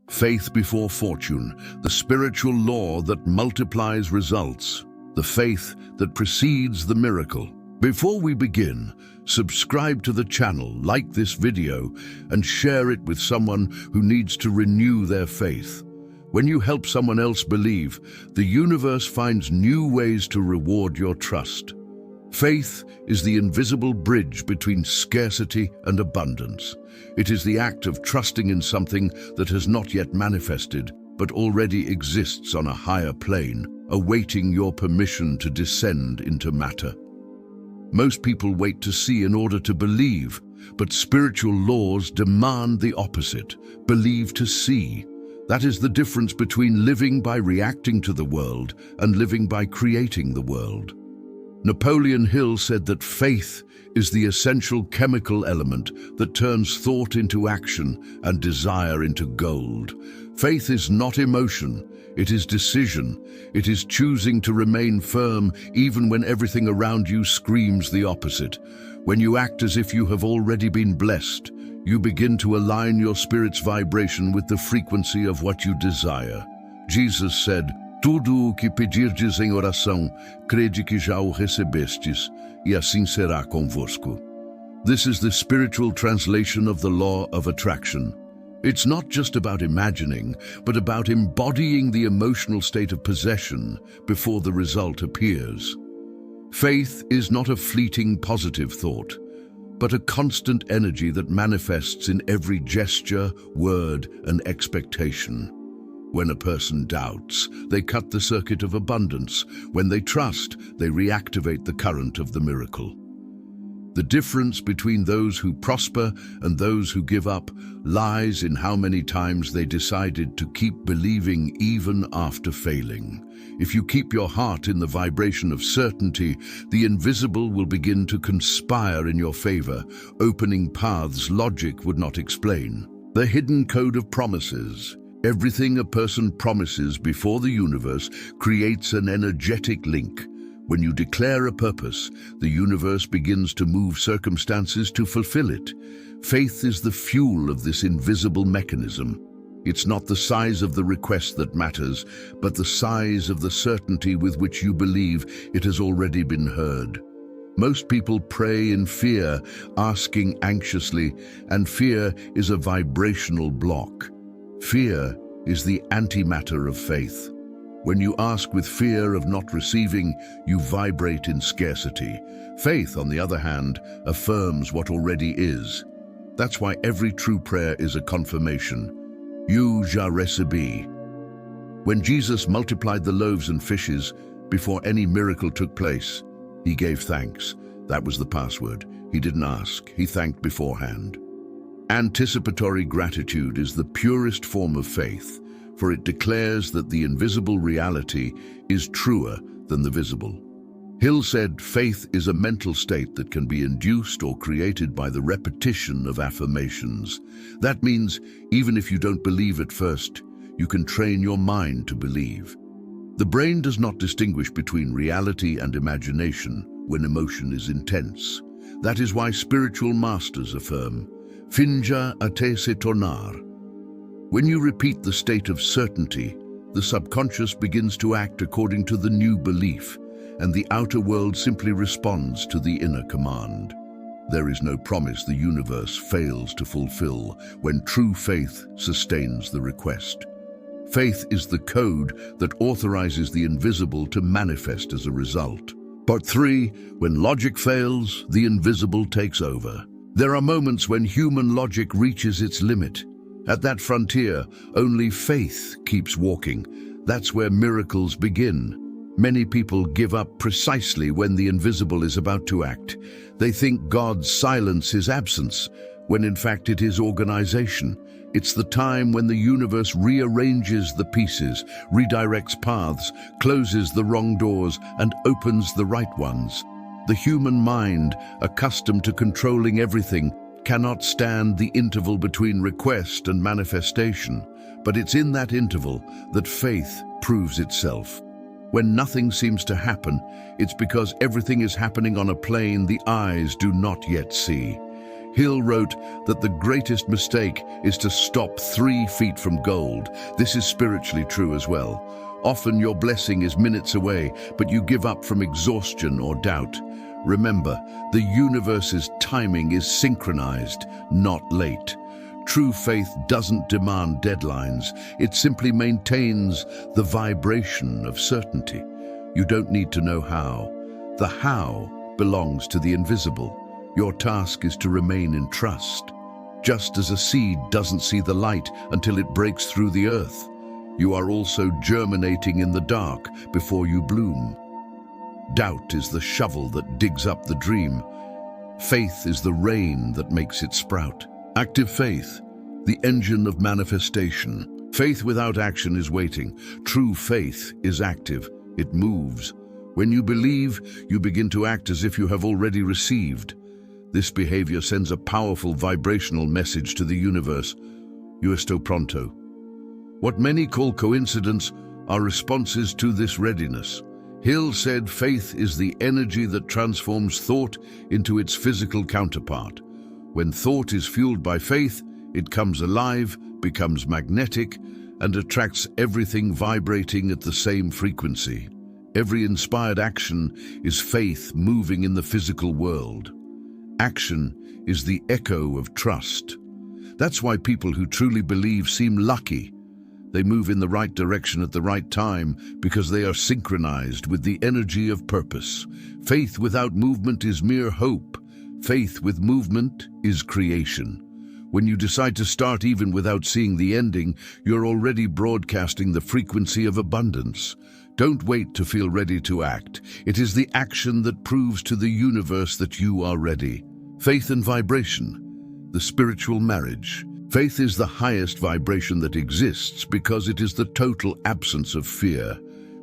Faith before fortune, the spiritual law that multiplies results, the faith that precedes the miracle. Before we begin, subscribe to the channel, like this video, and share it with someone who needs to renew their faith. When you help someone else believe, the universe finds new ways to reward your trust. Faith is the invisible bridge between scarcity and abundance. It is the act of trusting in something that has not yet manifested, but already exists on a higher plane, awaiting your permission to descend into matter. Most people wait to see in order to believe, but spiritual laws demand the opposite: believe to see. That is the difference between living by reacting to the world and living by creating the world. Napoleon Hill said that faith is the essential chemical element that turns thought into action and desire into gold. Faith is not emotion, it is decision. It is choosing to remain firm even when everything around you screams the opposite. When you act as if you have already been blessed, you begin to align your spirit's vibration with the frequency of what you desire. Jesus said, "Tudo o que pedirdes em oração, crede que já o recebestes, e assim será convosco." This is the spiritual translation of the law of attraction. It's not just about imagining, but about embodying the emotional state of possession before the result appears. Faith is not a fleeting positive thought, but a constant energy that manifests in every gesture, word, and expectation. When a person doubts, they cut the circuit of abundance. When they trust, they reactivate the current of the miracle. The difference between those who prosper and those who give up lies in how many times they decided to keep believing even after failing. If you keep your heart in the vibration of certainty, the invisible will begin to conspire in your favor, opening paths logic would not explain. The hidden code of promises. Everything a person promises before the universe creates an energetic link. When you declare a purpose, the universe begins to move circumstances to fulfill it. Faith is the fuel of this invisible mechanism. It's not the size of the request that matters, but the size of the certainty with which you believe it has already been heard. Most people pray in fear, asking anxiously, and fear is a vibrational block. Fear is the antimatter of faith. When you ask with fear of not receiving, you vibrate in scarcity. Faith, on the other hand, affirms what already is. That's why every true prayer is a confirmation. You já recebi. When Jesus multiplied the loaves and fishes, before any miracle took place, he gave thanks. That was the password. He didn't ask, he thanked beforehand. Anticipatory gratitude is the purest form of faith, for it declares that the invisible reality is truer than the visible. Hill said, faith is a mental state that can be induced or created by the repetition of affirmations. That means, even if you don't believe at first, you can train your mind to believe. The brain does not distinguish between reality and imagination when emotion is intense. That is why spiritual masters affirm, "Finja até se tornar." When you repeat the state of certainty, the subconscious begins to act according to the new belief, and the outer world simply responds to the inner command. There is no promise the universe fails to fulfill when true faith sustains the request. Faith is the code that authorizes the invisible to manifest as a result. Part 3, when logic fails, the invisible takes over. There are moments when human logic reaches its limit. At that frontier, only faith keeps walking. That's where miracles begin. Many people give up precisely when the invisible is about to act. They think God's silence is absence, when in fact it is organization. It's the time when the universe rearranges the pieces, redirects paths, closes the wrong doors, and opens the right ones. The human mind, accustomed to controlling everything, cannot stand the interval between request and manifestation. But it's in that interval that faith proves itself. When nothing seems to happen, it's because everything is happening on a plane the eyes do not yet see. Hill wrote that the greatest mistake is to stop 3 feet from gold. This is spiritually true as well. Often your blessing is minutes away, but you give up from exhaustion or doubt. Remember, the universe's timing is synchronized, not late. True faith doesn't demand deadlines. It simply maintains the vibration of certainty. You don't need to know how. The how belongs to the invisible. Your task is to remain in trust. Just as a seed doesn't see the light until it breaks through the earth, you are also germinating in the dark before you bloom. Doubt is the shovel that digs up the dream. Faith is the rain that makes it sprout. Active faith, the engine of manifestation. Faith without action is waiting. True faith is active. It moves. When you believe, you begin to act as if you have already received. This behavior sends a powerful vibrational message to the universe. You esto pronto. What many call coincidence are responses to this readiness. Hill said faith is the energy that transforms thought into its physical counterpart. When thought is fueled by faith, it comes alive, becomes magnetic, and attracts everything vibrating at the same frequency. Every inspired action is faith moving in the physical world. Action is the echo of trust. That's why people who truly believe seem lucky. They move in the right direction at the right time because they are synchronized with the energy of purpose. Faith without movement is mere hope. Faith with movement is creation. When you decide to start even without seeing the ending, you're already broadcasting the frequency of abundance. Don't wait to feel ready to act. It is the action that proves to the universe that you are ready. Faith and vibration, the spiritual marriage. Faith is the highest vibration that exists because it is the total absence of fear.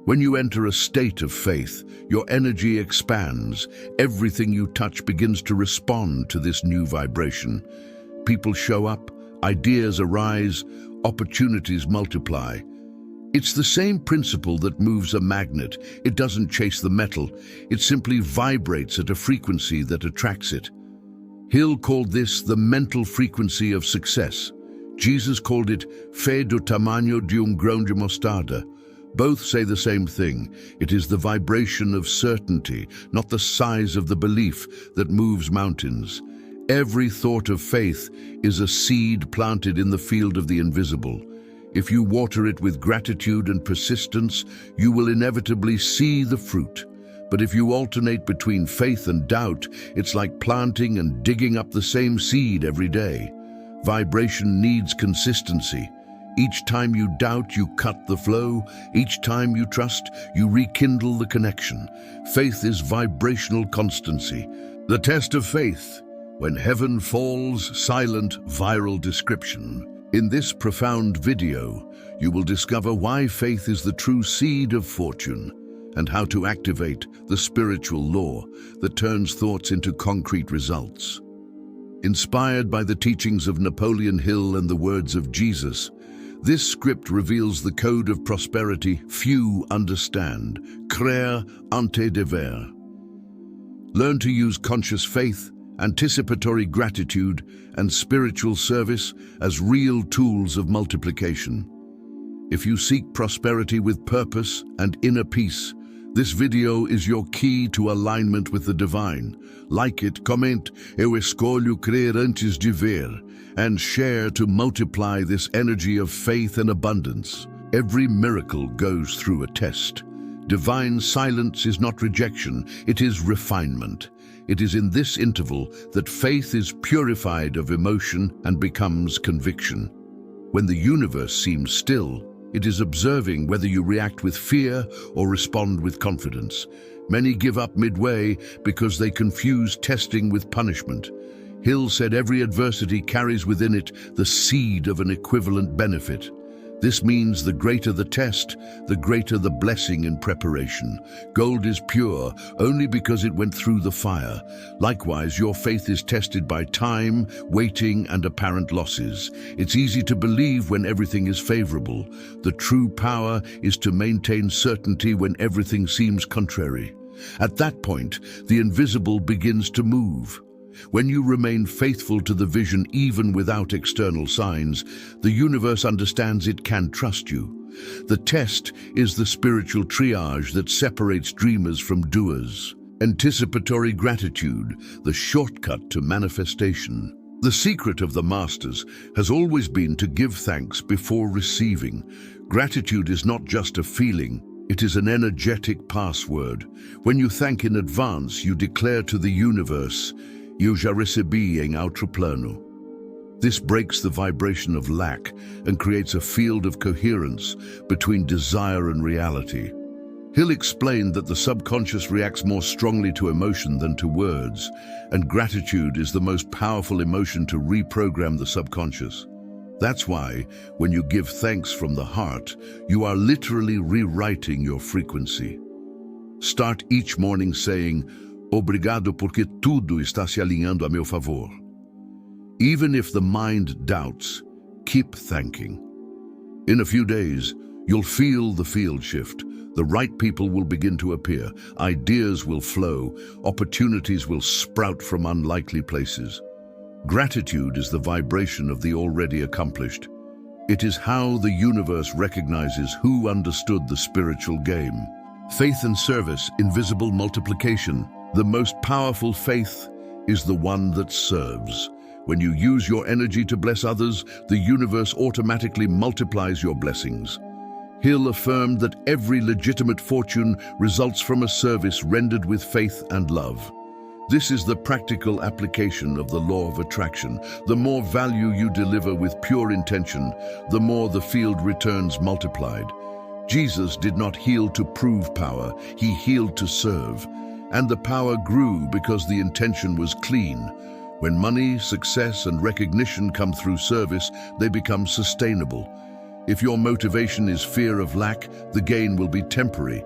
When you enter a state of faith, your energy expands. Everything you touch begins to respond to this new vibration. People show up, ideas arise, opportunities multiply. It's the same principle that moves a magnet. It doesn't chase the metal. It simply vibrates at a frequency that attracts it. Hill called this the mental frequency of success. Jesus called it fé do tamanho de grão de mostarda. Both say the same thing. It is the vibration of certainty, not the size of the belief, that moves mountains. Every thought of faith is a seed planted in the field of the invisible. If you water it with gratitude and persistence, you will inevitably see the fruit. But if you alternate between faith and doubt, it's like planting and digging up the same seed every day. Vibration needs consistency. Each time you doubt, you cut the flow. Each time you trust, you rekindle the connection. Faith is vibrational constancy. The test of faith. When heaven falls, silent viral description. In this profound video, you will discover why faith is the true seed of fortune and how to activate the spiritual law that turns thoughts into concrete results. Inspired by the teachings of Napoleon Hill and the words of Jesus, this script reveals the code of prosperity few understand. Créer ante dever. Learn to use conscious faith, anticipatory gratitude, and spiritual service as real tools of multiplication. If you seek prosperity with purpose and inner peace, this video is your key to alignment with the divine. Like it, comment, eu escolho crer antes de ver, and share to multiply this energy of faith and abundance. Every miracle goes through a test. Divine silence is not rejection, it is refinement. It is in this interval that faith is purified of emotion and becomes conviction. When the universe seems still, it is observing whether you react with fear or respond with confidence. Many give up midway because they confuse testing with punishment. Hill said every adversity carries within it the seed of an equivalent benefit. This means the greater the test, the greater the blessing in preparation. Gold is pure only because it went through the fire. Likewise, your faith is tested by time, waiting, and apparent losses. It's easy to believe when everything is favorable. The true power is to maintain certainty when everything seems contrary. At that point, the invisible begins to move. When you remain faithful to the vision even without external signs, the universe understands it can trust you. The test is the spiritual triage that separates dreamers from doers. Anticipatory gratitude, the shortcut to manifestation. The secret of the masters has always been to give thanks before receiving. Gratitude is not just a feeling, it is an energetic password. When you thank in advance, you declare to the universe, "Eu já recebi em outro plano." This breaks the vibration of lack and creates a field of coherence between desire and reality. Hill explained that the subconscious reacts more strongly to emotion than to words, and gratitude is the most powerful emotion to reprogram the subconscious. That's why, when you give thanks from the heart, you are literally rewriting your frequency. Start each morning saying, "Obrigado porque tudo está se alinhando a meu favor." Even if the mind doubts, keep thanking. In a few days, you'll feel the field shift. The right people will begin to appear, ideas will flow, opportunities will sprout from unlikely places. Gratitude is the vibration of the already accomplished. It is how the universe recognizes who understood the spiritual game. Faith and service, invisible multiplication. The most powerful faith is the one that serves. When you use your energy to bless others, the universe automatically multiplies your blessings. Hill affirmed that every legitimate fortune results from a service rendered with faith and love. This is the practical application of the law of attraction. The more value you deliver with pure intention, the more the field returns multiplied. Jesus did not heal to prove power, he healed to serve. And the power grew because the intention was clean. When money, success, and recognition come through service, they become sustainable. If your motivation is fear of lack, the gain will be temporary.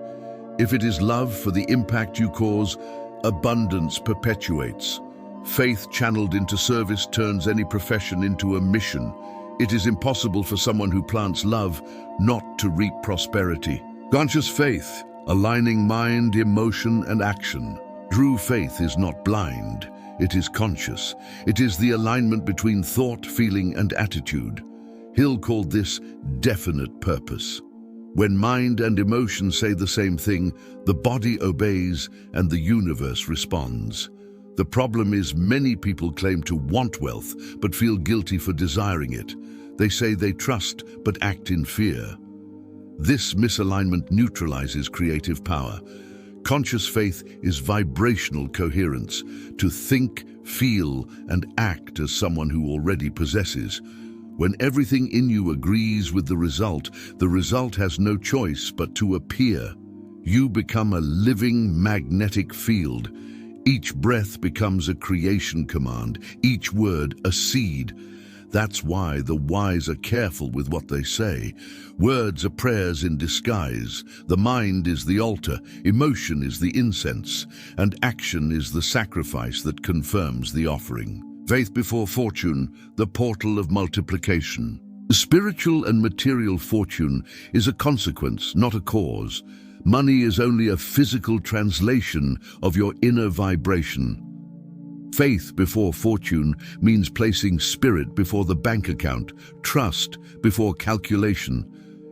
If it is love for the impact you cause, abundance perpetuates. Faith channeled into service turns any profession into a mission. It is impossible for someone who plants love not to reap prosperity. Conscious faith, aligning mind, emotion, and action. True faith is not blind, it is conscious. It is the alignment between thought, feeling, and attitude. Hill called this definite purpose. When mind and emotion say the same thing, the body obeys and the universe responds. The problem is many people claim to want wealth but feel guilty for desiring it. They say they trust but act in fear. This misalignment neutralizes creative power. Conscious faith is vibrational coherence, to think, feel, and act as someone who already possesses. When everything in you agrees with the result has no choice but to appear. You become a living magnetic field. Each breath becomes a creation command, each word a seed. That's why the wise are careful with what they say. Words are prayers in disguise. The mind is the altar, emotion is the incense, and action is the sacrifice that confirms the offering. Faith before fortune, the portal of multiplication. Spiritual and material fortune is a consequence, not a cause. Money is only a physical translation of your inner vibration. Faith before fortune means placing spirit before the bank account, trust before calculation.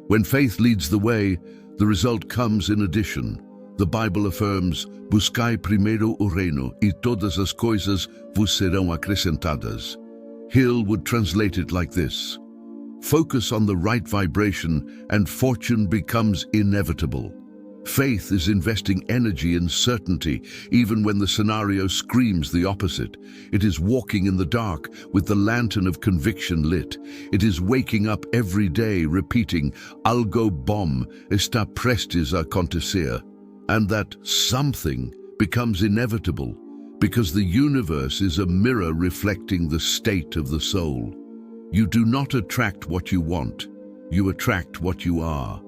When faith leads the way, the result comes in addition. The Bible affirms, "Buscai primeiro o reino, e todas as coisas vos serão acrescentadas." Hill would translate it like this: focus on the right vibration and fortune becomes inevitable. Faith is investing energy in certainty, even when the scenario screams the opposite. It is walking in the dark with the lantern of conviction lit. It is waking up every day repeating, "Algo bom está prestes a acontecer." And that something becomes inevitable because the universe is a mirror reflecting the state of the soul. You do not attract what you want, you attract what you are.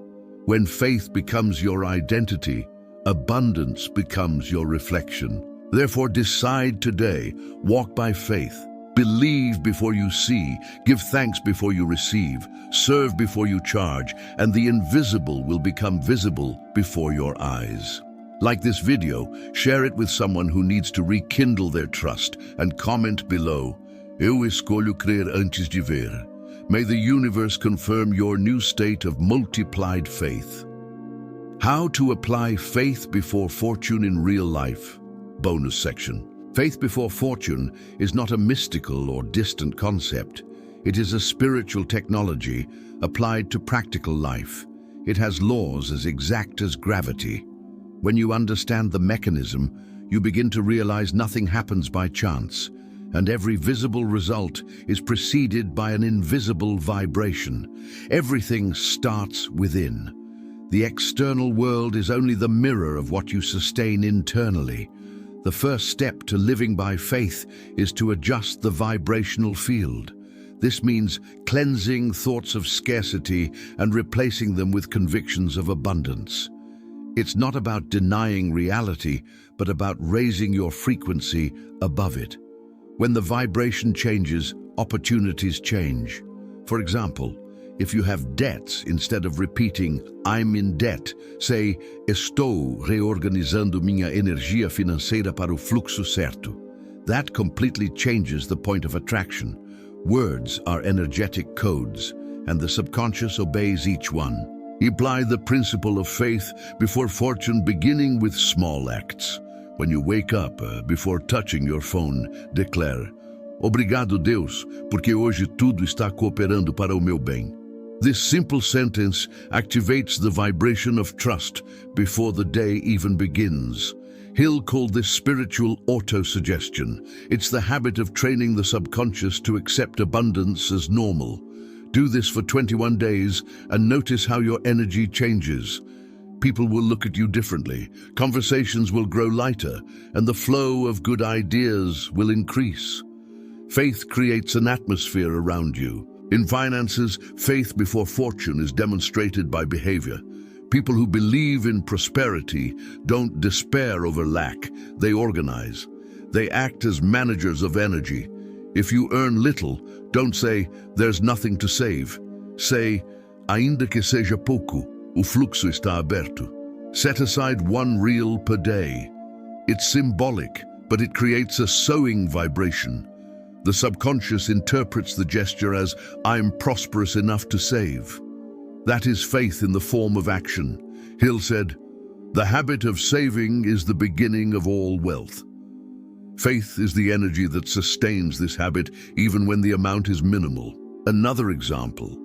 When faith becomes your identity, abundance becomes your reflection. Therefore, decide today, walk by faith, believe before you see, give thanks before you receive, serve before you charge, and the invisible will become visible before your eyes. Like this video, share it with someone who needs to rekindle their trust, and comment below, Eu escolho crer antes de ver. May the universe confirm your new state of multiplied faith. How to apply faith before fortune in real life. Bonus section. Faith before fortune is not a mystical or distant concept. It is a spiritual technology applied to practical life. It has laws as exact as gravity. When you understand the mechanism, you begin to realize nothing happens by chance, and every visible result is preceded by an invisible vibration. Everything starts within. The external world is only the mirror of what you sustain internally. The first step to living by faith is to adjust the vibrational field. This means cleansing thoughts of scarcity and replacing them with convictions of abundance. It's not about denying reality, but about raising your frequency above it. When the vibration changes, opportunities change. For example, if you have debts, instead of repeating, I'm in debt, say, Estou reorganizando minha energia financeira para o fluxo certo. That completely changes the point of attraction. Words are energetic codes, and the subconscious obeys each one. Apply the principle of faith before fortune, beginning with small acts. When you wake up, before touching your phone, declare, Obrigado, Deus, porque hoje tudo está cooperando para o meu bem. This simple sentence activates the vibration of trust before the day even begins. Hill called this spiritual auto-suggestion. It's the habit of training the subconscious to accept abundance as normal. Do this for 21 days and notice how your energy changes. People will look at you differently, conversations will grow lighter, and the flow of good ideas will increase. Faith creates an atmosphere around you. In finances, faith before fortune is demonstrated by behavior. People who believe in prosperity don't despair over lack, they organize. They act as managers of energy. If you earn little, don't say, there's nothing to save. Say, ainda que seja pouco, o fluxo está aberto. Set aside R1 per day. It's symbolic, but it creates a sowing vibration. The subconscious interprets the gesture as, I'm prosperous enough to save. That is faith in the form of action. Hill said, the habit of saving is the beginning of all wealth. Faith is the energy that sustains this habit even when the amount is minimal. Another example.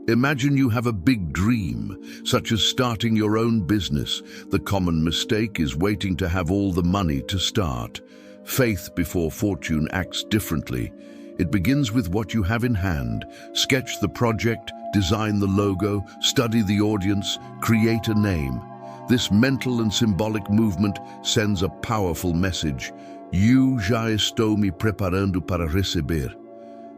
Imagine you have a big dream, such as starting your own business. The common mistake is waiting to have all the money to start. Faith before fortune acts differently. It begins with what you have in hand. Sketch the project, design the logo, study the audience, create a name. This mental and symbolic movement sends a powerful message. Eu já estou me preparando para receber.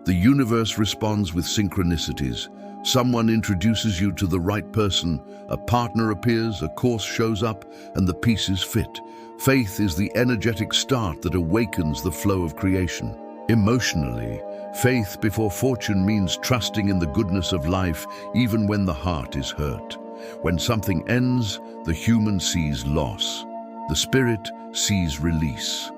The universe responds with synchronicities. Someone introduces you to the right person, a partner appears, a course shows up, and the pieces fit. Faith is the energetic start that awakens the flow of creation. Emotionally, faith before fortune means trusting in the goodness of life even when the heart is hurt. When something ends, the human sees loss. The spirit sees release.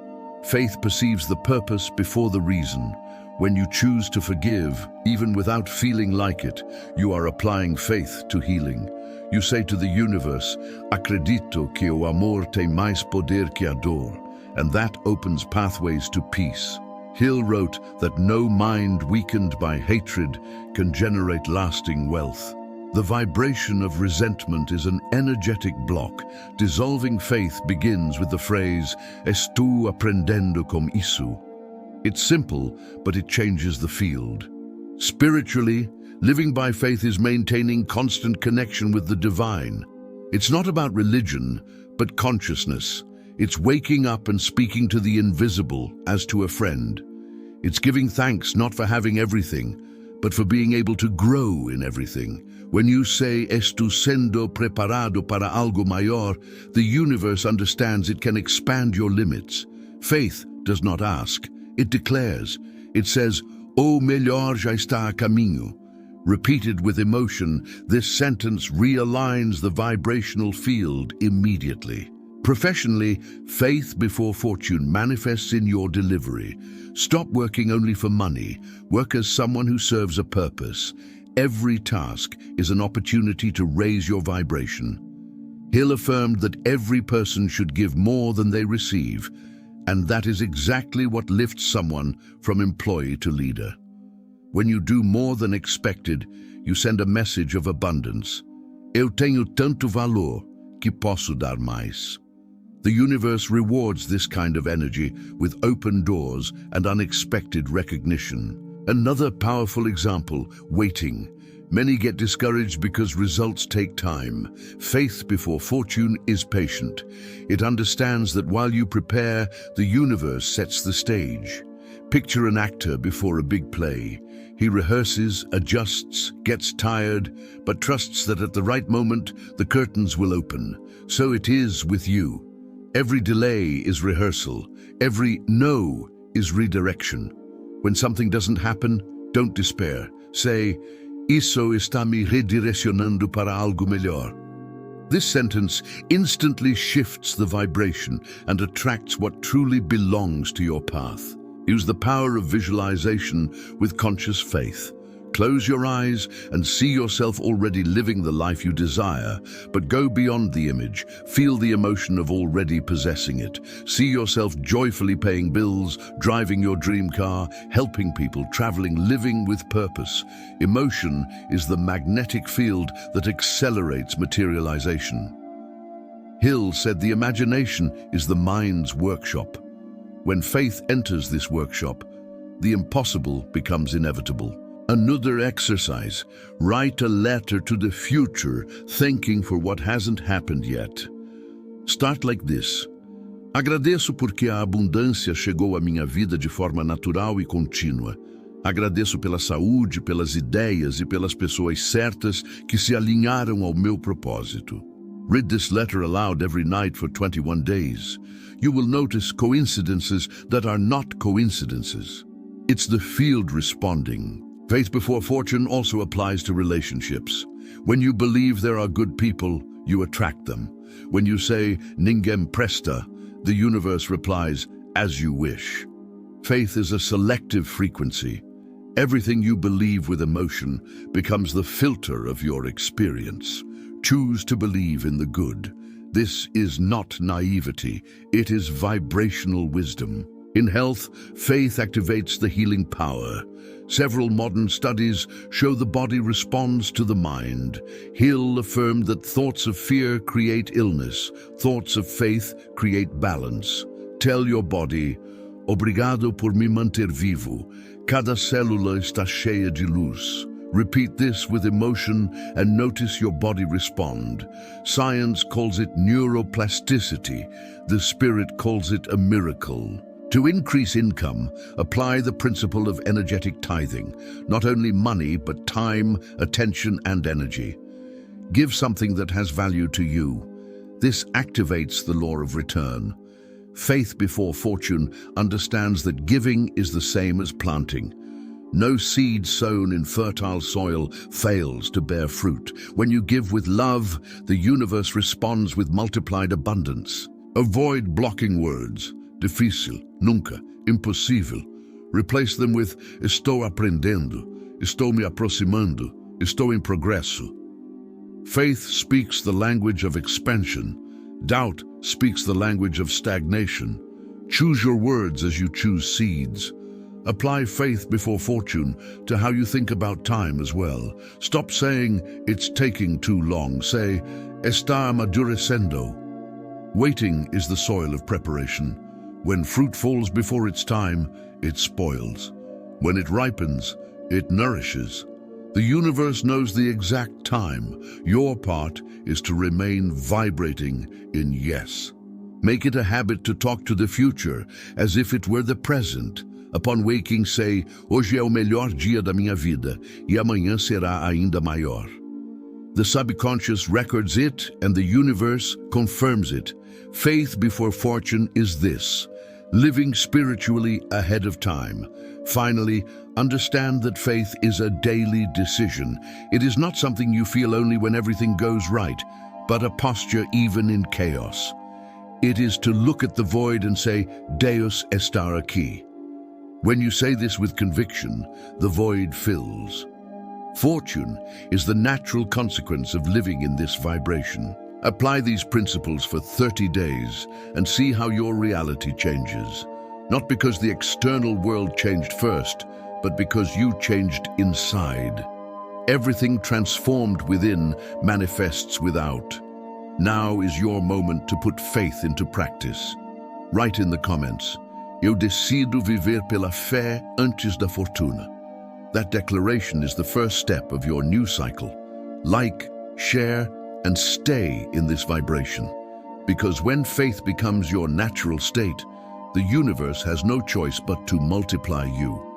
Faith perceives the purpose before the reason. When you choose to forgive, even without feeling like it, you are applying faith to healing. You say to the universe, Acredito que o amor tem mais poder que a dor, and that opens pathways to peace. Hill wrote that no mind weakened by hatred can generate lasting wealth. The vibration of resentment is an energetic block. Dissolving faith begins with the phrase, Estou aprendendo com isso. It's simple, but it changes the field. Spiritually, living by faith is maintaining constant connection with the divine. It's not about religion, but consciousness. It's waking up and speaking to the invisible as to a friend. It's giving thanks not for having everything, but for being able to grow in everything. When you say, Estou sendo preparado para algo maior, the universe understands it can expand your limits. Faith does not ask, it declares. It says, O melhor já está a caminho. Repeated with emotion, this sentence realigns the vibrational field immediately. Professionally, faith before fortune manifests in your delivery. Stop working only for money. Work as someone who serves a purpose. Every task is an opportunity to raise your vibration. Hill affirmed that every person should give more than they receive, and that is exactly what lifts someone from employee to leader. When you do more than expected, you send a message of abundance. Eu tenho tanto valor que posso dar mais. The universe rewards this kind of energy with open doors and unexpected recognition. Another powerful example, waiting. Many get discouraged because results take time. Faith before fortune is patient. It understands that while you prepare, the universe sets the stage. Picture an actor before a big play. He rehearses, adjusts, gets tired, but trusts that at the right moment, the curtains will open. So it is with you. Every delay is rehearsal. Every no is redirection. When something doesn't happen, don't despair. Say, "Isso está me redirecionando para algo melhor." This sentence instantly shifts the vibration and attracts what truly belongs to your path. Use the power of visualization with conscious faith. Close your eyes and see yourself already living the life you desire, but go beyond the image. Feel the emotion of already possessing it. See yourself joyfully paying bills, driving your dream car, helping people, traveling, living with purpose. Emotion is the magnetic field that accelerates materialization. Hill said the imagination is the mind's workshop. When faith enters this workshop, the impossible becomes inevitable. Another exercise, write a letter to the future, thanking for what hasn't happened yet. Start like this. Agradeço porque a abundância chegou à minha vida de forma natural e contínua. Agradeço pela saúde, pelas ideias e pelas pessoas certas que se alinharam ao meu propósito. Read this letter aloud every night for 21 days. You will notice coincidences that are not coincidences. It's the field responding. Faith before fortune also applies to relationships. When you believe there are good people, you attract them. When you say, "Ninguém presta," the universe replies, "As you wish." Faith is a selective frequency. Everything you believe with emotion becomes the filter of your experience. Choose to believe in the good. This is not naivety, it is vibrational wisdom. In health, faith activates the healing power. Several modern studies show the body responds to the mind. Hill affirmed that thoughts of fear create illness, thoughts of faith create balance. Tell your body, "Obrigado por me manter vivo. Cada célula está cheia de luz." Repeat this with emotion and notice your body respond. Science calls it neuroplasticity. The spirit calls it a miracle. To increase income, apply the principle of energetic tithing. Not only money, but time, attention, and energy. Give something that has value to you. This activates the law of return. Faith before fortune understands that giving is the same as planting. No seed sown in fertile soil fails to bear fruit. When you give with love, the universe responds with multiplied abundance. Avoid blocking words. Difícil, nunca, impossível. Replace them with estou aprendendo, estou me aproximando, estou em progresso. Faith speaks the language of expansion. Doubt speaks the language of stagnation. Choose your words as you choose seeds. Apply faith before fortune to how you think about time as well. Stop saying, "It's taking too long." Say, "Está amadurecendo." Waiting is the soil of preparation. When fruit falls before its time, it spoils. When it ripens, it nourishes. The universe knows the exact time. Your part is to remain vibrating in yes. Make it a habit to talk to the future as if it were the present. Upon waking, say, "Hoje é o melhor dia da minha vida e amanhã será ainda maior." The subconscious records it and the universe confirms it. Faith before fortune is this: living spiritually ahead of time. Finally, understand that faith is a daily decision. It is not something you feel only when everything goes right, but a posture even in chaos. It is to look at the void and say, Deus estar aquí. When you say this with conviction, the void fills. Fortune is the natural consequence of living in this vibration. Apply these principles for 30 days and see how your reality changes. Not because the external world changed first, but because you changed inside. Everything transformed within manifests without. Now is your moment to put faith into practice. Write in the comments, Eu decido viver pela fé antes da fortuna. That declaration is the first step of your new cycle. Like, share, and stay in this vibration. Because when faith becomes your natural state, the universe has no choice but to multiply you.